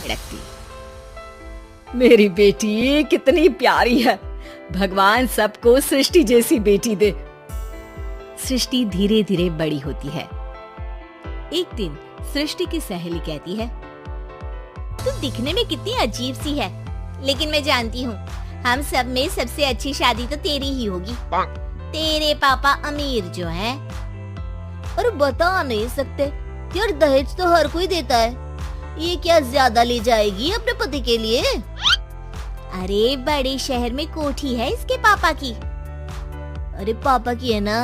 रखती। मेरी बेटी कितनी प्यारी है, भगवान सबको सृष्टि जैसी बेटी दे। सृष्टि धीरे धीरे बड़ी होती है। एक दिन सृष्टि की सहेली कहती है, तू दिखने में कितनी अजीब सी है, लेकिन मैं जानती हूँ हम सब में सबसे अच्छी शादी तो तेरी ही होगी। तेरे पापा अमीर जो हैं। और बता नहीं सकते यार, दहेज तो हर कोई देता है, ये क्या ज्यादा ले जाएगी अपने पति के लिए? अरे बड़े शहर में कोठी है इसके पापा की। अरे पापा की है ना,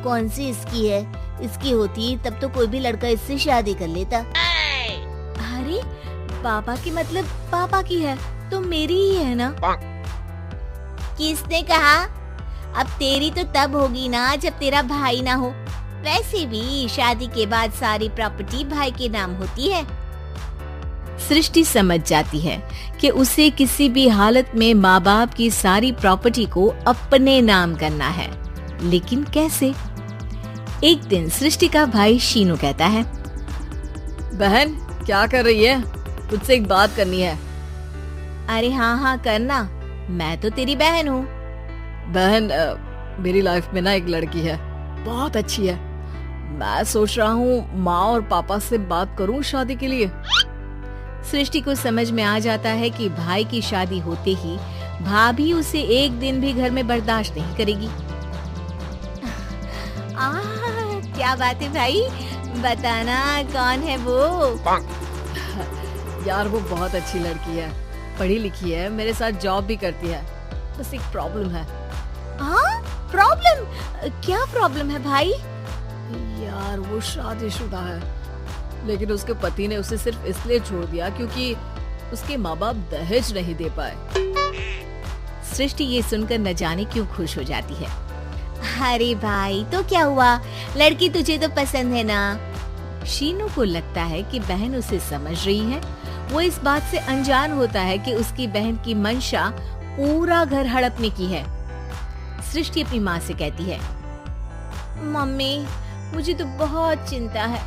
कौन सी इसकी है? इसकी होती तब तो कोई भी लड़का इससे शादी कर लेता। अरे पापा की मतलब पापा की है तो मेरी ही है ना? किसने कहा? अब तेरी तो तब होगी ना जब तेरा भाई ना हो। वैसे भी शादी के बाद सारी प्रॉपर्टी भाई के नाम होती है। सृष्टि समझ जाती है कि उसे किसी भी हालत में माँ बाप की सारी प्रॉपर्टी को अपने नाम करना है, लेकिन कैसे? एक दिन सृष्टि का भाई शीनू कहता है, बहन क्या कर रही है? तुझसे एक बात करनी है। अरे हाँ करना, मैं तो तेरी बहन हूँ। बहन मेरी लाइफ में ना एक लड़की है, बहुत अच्छी है। मैं सोच रहा हूँ माँ और पापा से बात करूँ शादी के लिए। सृष्टि को समझ में आ जाता है कि भाई की शादी होते ही भाभी उसे एक दिन भी घर में बर्दाश्त नहीं करेगी। क्या बात है भाई, बताना कौन है वो? यार वो बहुत अच्छी लड़की है, पढ़ी लिखी है, मेरे साथ जॉब भी करती है। बस एक प्रॉब्लम है। हाँ प्रॉब्लम? क्या प्रॉब्लम है भाई? यार वो शादीशुदा है, लेकिन उसके पति ने उसे सिर्फ इसलिए छोड़ दिया क्योंकि उसके माँ बाप दहेज नहीं दे पाए। सृष्टि ये सुनकर न जाने क्यों खुश हो जाती है। अरे भाई तो क्या हुआ, लड़की तुझे तो पसंद है ना? शीनू को लगता है कि बहन उसे समझ रही है। वो इस बात से अनजान होता है कि उसकी बहन की मंशा पूरा घर हड़पने की है। सृष्टि अपनी माँ से कहती है, मम्मी मुझे तो बहुत चिंता है,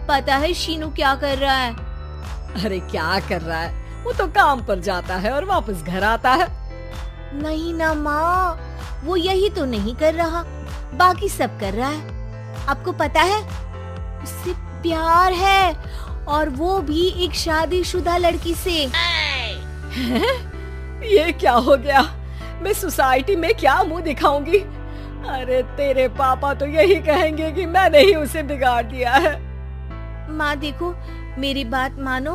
पता है शीनू क्या कर रहा है? अरे क्या कर रहा है, वो तो काम पर जाता है और वापस घर आता है। नहीं ना माँ, वो यही तो नहीं कर रहा, बाकी सब कर रहा है। आपको पता है उससे प्यार है, और वो भी एक शादीशुदा लड़की से। ये क्या हो गया? मैं सोसाइटी में क्या मुंह दिखाऊंगी? अरे तेरे पापा तो यही कहेंगे कि मैंने ही उसे बिगाड़ दिया है। माँ देखो, मेरी बात मानो,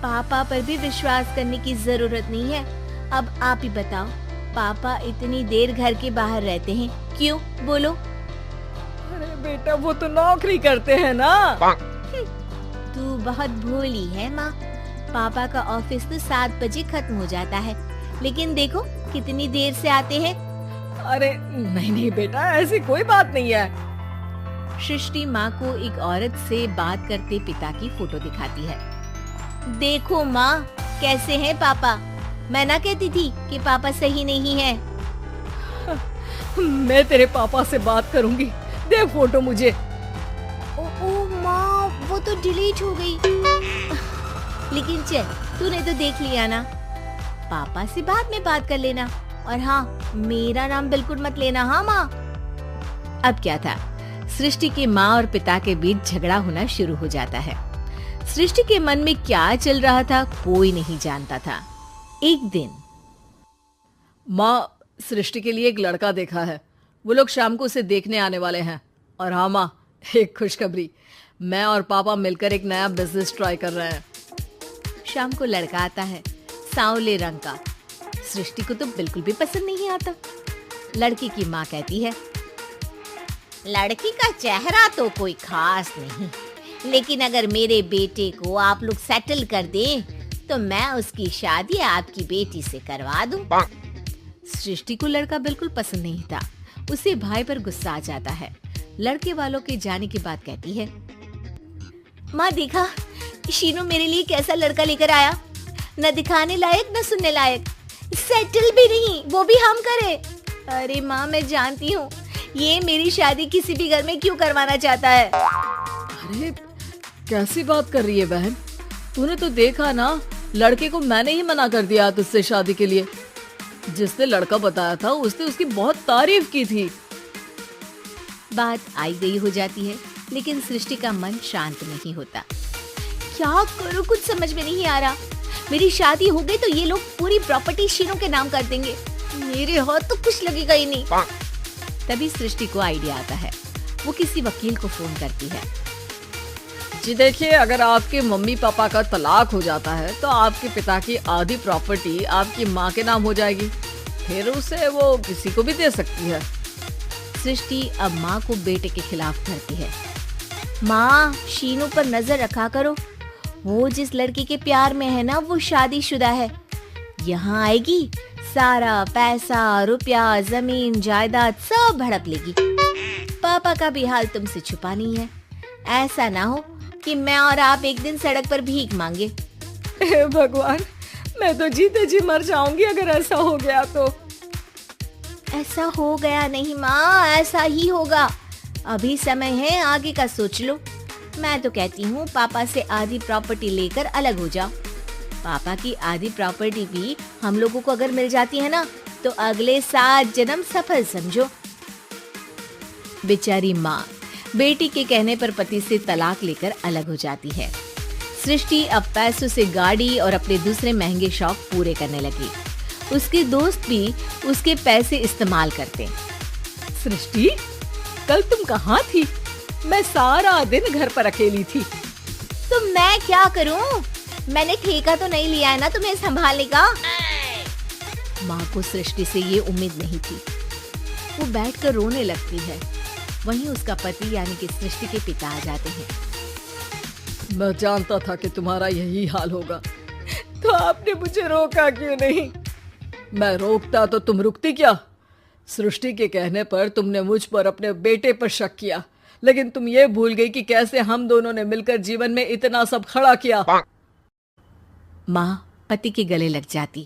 पापा पर भी विश्वास करने की जरूरत नहीं है। अब आप ही बताओ, पापा इतनी देर घर के बाहर रहते हैं क्यों? बोलो। अरे बेटा वो तो नौकरी करते हैं ना। तू बहुत भोली है माँ, पापा का ऑफिस तो 7 बजे खत्म हो जाता है, लेकिन देखो कितनी देर से आते हैं। अरे नहीं बेटा, ऐसी कोई बात नहीं है। सृष्टि माँ को एक औरत से बात करते पिता की फोटो दिखाती है। देखो माँ कैसे हैं पापा, मैं ना कहती थी कि पापा सही नहीं है। मैं तेरे पापा से बात करूंगी, दे फोटो मुझे। ओ माँ, वो तो डिलीट हो गई। लेकिन चल, तूने तो देख लिया ना, पापा से बाद में बात कर लेना। और हाँ, मेरा नाम बिल्कुल मत लेना। हाँ माँ। अब क्या था, सृष्टि के माँ और पिता के बीच झगड़ा होना शुरू हो जाता है। सृष्टि के मन में क्या चल रहा था कोई नहीं जानता था। एक दिन, माँ सृष्टि के लिए एक लड़का देखा है, वो लोग शाम को उसे देखने आने वाले हैं। और हाँ माँ, एक खुशखबरी, मैं और पापा मिलकर एक नया बिजनेस ट्राई कर रहे हैं। शाम को लड़का आता है, सांवले रंग का। सृष्टि को तो बिल्कुल भी पसंद नहीं आता। लड़की की माँ कहती है, लड़की का चेहरा तो कोई खास नहीं, लेकिन अगर मेरे बेटे को आप लोग सेटल कर दें तो मैं उसकी शादी आपकी बेटी से करवा दूं। सृष्टि को लड़का बिल्कुल पसंद नहीं था। उसे भाई पर गुस्सा आ जाता है। लड़के वालों के जाने के बाद कहती है, माँ देखा शीनू मेरे लिए कैसा लड़का लेकर आया, न दिखाने लायक न सुनने लायक, सेटल भी नहीं, वो भी हम करे। अरे माँ मैं जानती हूँ ये मेरी शादी किसी भी घर में क्यों करवाना चाहता है। अरे कैसी बात कर रही है बहन, तूने तो देखा ना लड़के को मैंने ही मना कर दिया तुझसे शादी के लिए। जिसने लड़का बताया था उसने उसकी बहुत तारीफ की थी। बात आई गई हो जाती है, लेकिन सृष्टि का मन शांत नहीं होता। क्या करूं, कुछ समझ में नहीं आ रहा। मेरी शादी हो गई तो ये लोग पूरी प्रॉपर्टी शीनू के नाम कर देंगे, मेरे हाथ तो कुछ लगेगा ही नहीं। तभी सृष्टि को आइडिया आता है। वो किसी वकील को फोन करती है। जी देखिए, अगर आपके मम्मी पापा का तलाक हो जाता है तो आपके पिता की आधी प्रॉपर्टी आपकी माँ के नाम हो जाएगी, फिर उसे वो किसी को भी दे सकती है। सृष्टि अब माँ को बेटे के खिलाफ करती है। माँ, शीनू पर नजर रखा करो, वो जिस लड़की के प्यार में है ना वो शादीशुदा है। यहाँ आएगी, सारा पैसा, रुपया, जमीन, जायदाद सब हड़प लेगी। पापा का भी हाल तुमसे छुपा नहीं है। ऐसा ना हो कि मैं और आप एक दिन सड़क पर भीख मांगे। हे भगवान, मैं तो जीते जी मर जाऊंगी अगर ऐसा हो गया तो। ऐसा हो गया नहीं माँ, ऐसा ही होगा। अभी समय है, आगे का सोच लो। मैं तो कहती हूँ पापा से आधी प्रॉपर्टी लेकर अलग हो जाओ। पापा की आधी प्रॉपर्टी भी हम लोगों को अगर मिल जाती है ना तो अगले 7 जन्म सफल समझो। बेचारी माँ बेटी के कहने पर पति से तलाक लेकर अलग हो जाती है। सृष्टि अब पैसों से गाड़ी और अपने दूसरे महंगे शौक पूरे करने लगी। उसके दोस्त भी उसके पैसे इस्तेमाल करते। सृष्टि, कल तुम कहाँ थी? मैं सारा दिन घर पर अकेली थी। तो मैं क्या करूं? मैंने ठेका तो नहीं लिया है ना तुम्हें संभालने का। माँ को सृष्टि से ये उम्मीद नहीं थी। वो बैठकर रोने लगती है। वहीं उसका पति यानी कि सृष्टि के पिता आ जाते हैं। मैं जानता था कि तुम्हारा यही हाल होगा, तो आपने मुझे रोका क्यों नहीं? मैं रोकता तो तुम रुकती क्या? सृष्टि के कहने पर तुमने मुझ पर, अपने बेटे पर शक किया, लेकिन तुम ये भूल गई कि कैसे हम दोनों ने मिलकर जीवन में इतना सब खड़ा किया। माँ पति के गले लग जाती।